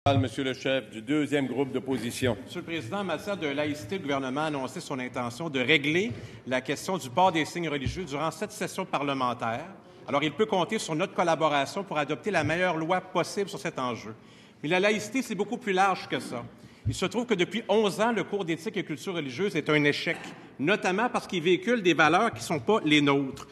Monsieur le chef du deuxième groupe d'opposition. Monsieur le Président, en matière de laïcité, le gouvernement a annoncé son intention de régler la question du port des signes religieux durant cette session parlementaire. Alors, il peut compter sur notre collaboration pour adopter la meilleure loi possible sur cet enjeu. Mais la laïcité, c'est beaucoup plus large que ça. Il se trouve que depuis 11 ans, le cours d'éthique et culture religieuse est un échec, notamment parce qu'il véhicule des valeurs qui ne sont pas les nôtres.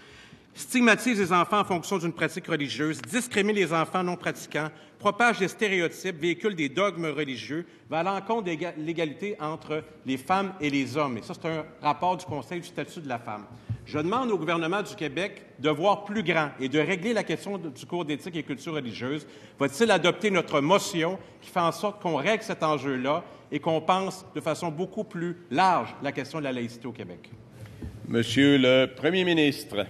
Stigmatise les enfants en fonction d'une pratique religieuse, discrimine les enfants non pratiquants, propage des stéréotypes, véhicule des dogmes religieux, va à l'encontre de l'égalité entre les femmes et les hommes. Et ça, c'est un rapport du Conseil du statut de la femme. Je demande au gouvernement du Québec de voir plus grand et de régler la question du cours d'éthique et culture religieuse. Va-t-il adopter notre motion qui fait en sorte qu'on règle cet enjeu-là et qu'on pense de façon beaucoup plus large la question de la laïcité au Québec? Monsieur le Premier ministre.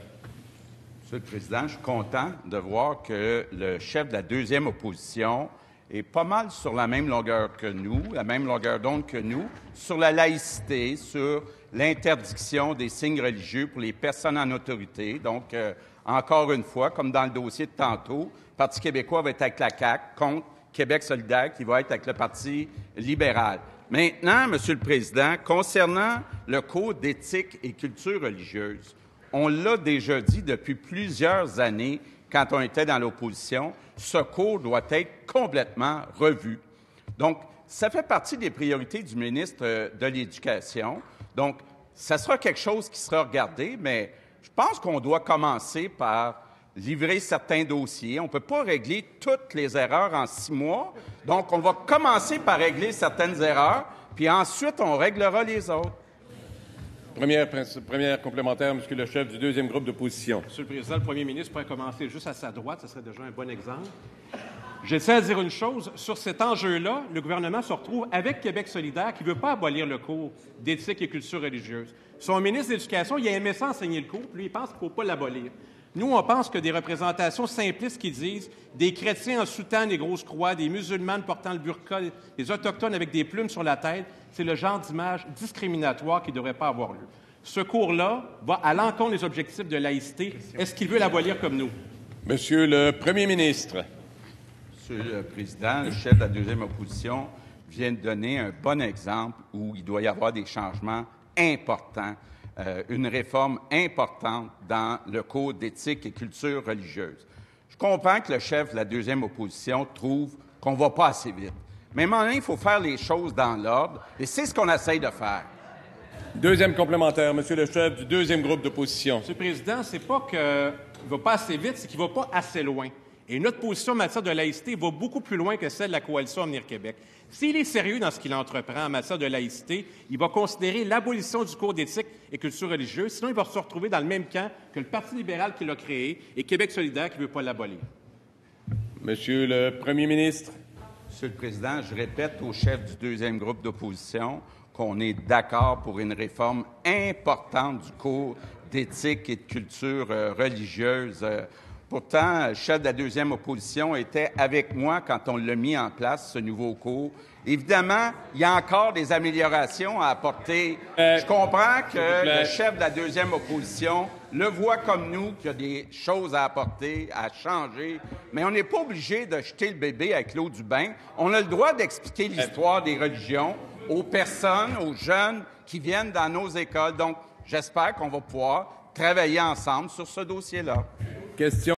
Monsieur le Président, je suis content de voir que le chef de la deuxième opposition est pas mal sur la même longueur que nous, la même longueur d'onde que nous, sur la laïcité, sur l'interdiction des signes religieux pour les personnes en autorité. Donc, encore une fois, comme dans le dossier de tantôt, le Parti québécois va être avec la CAQ contre Québec solidaire qui va être avec le Parti libéral. Maintenant, Monsieur le Président, concernant le Code d'éthique et culture religieuse, on l'a déjà dit depuis plusieurs années quand on était dans l'opposition, ce cours doit être complètement revu. Donc, ça fait partie des priorités du ministre de l'Éducation. Donc, ça sera quelque chose qui sera regardé, mais je pense qu'on doit commencer par livrer certains dossiers. On ne peut pas régler toutes les erreurs en 6 mois. Donc, on va commencer par régler certaines erreurs, puis ensuite, on réglera les autres. Première complémentaire, Monsieur le chef du deuxième groupe d'opposition. Monsieur le Président, le Premier ministre pourrait commencer juste à sa droite, ce serait déjà un bon exemple. Je tiens à dire une chose, sur cet enjeu-là, le gouvernement se retrouve avec Québec solidaire qui ne veut pas abolir le cours d'éthique et culture religieuse. Son ministre de l'Éducation, il a aimé ça enseigner le cours, puis lui, il pense qu'il ne faut pas l'abolir. Nous, on pense que des représentations simplistes qui disent des chrétiens en soutane et grosses croix, des musulmanes portant le burqa, des autochtones avec des plumes sur la tête, c'est le genre d'image discriminatoire qui ne devrait pas avoir lieu. Ce cours-là va à l'encontre des objectifs de laïcité. Est-ce qu'il veut l'abolir comme nous? Monsieur le Premier ministre. Monsieur le Président, le chef de la deuxième opposition vient de donner un bon exemple où il doit y avoir des changements importants, une réforme importante dans le Code d'éthique et culture religieuse. Je comprends que le chef de la deuxième opposition trouve qu'on ne va pas assez vite. Mais maintenant, il faut faire les choses dans l'ordre, et c'est ce qu'on essaye de faire. Deuxième complémentaire, Monsieur le chef du deuxième groupe d'opposition. Monsieur le Président, c'est pas qu'il ne va pas assez vite, c'est qu'il ne va pas assez loin. Et notre position en matière de laïcité va beaucoup plus loin que celle de la Coalition Avenir Québec. S'il est sérieux dans ce qu'il entreprend en matière de laïcité, il va considérer l'abolition du cours d'éthique et culture religieuse. Sinon, il va se retrouver dans le même camp que le Parti libéral qui l'a créé et Québec solidaire qui ne veut pas l'abolir. Monsieur le Premier ministre. Monsieur le Président, je répète au chef du deuxième groupe d'opposition qu'on est d'accord pour une réforme importante du cours d'éthique et de culture religieuse. Pourtant, le chef de la deuxième opposition était avec moi quand on l'a mis en place, ce nouveau cours. Évidemment, il y a encore des améliorations à apporter. Je comprends que le chef de la deuxième opposition le voit comme nous, qu'il y a des choses à apporter, à changer, mais on n'est pas obligé de jeter le bébé avec l'eau du bain. On a le droit d'expliquer l'histoire des religions aux personnes, aux jeunes qui viennent dans nos écoles. Donc, j'espère qu'on va pouvoir travailler ensemble sur ce dossier-là. Question.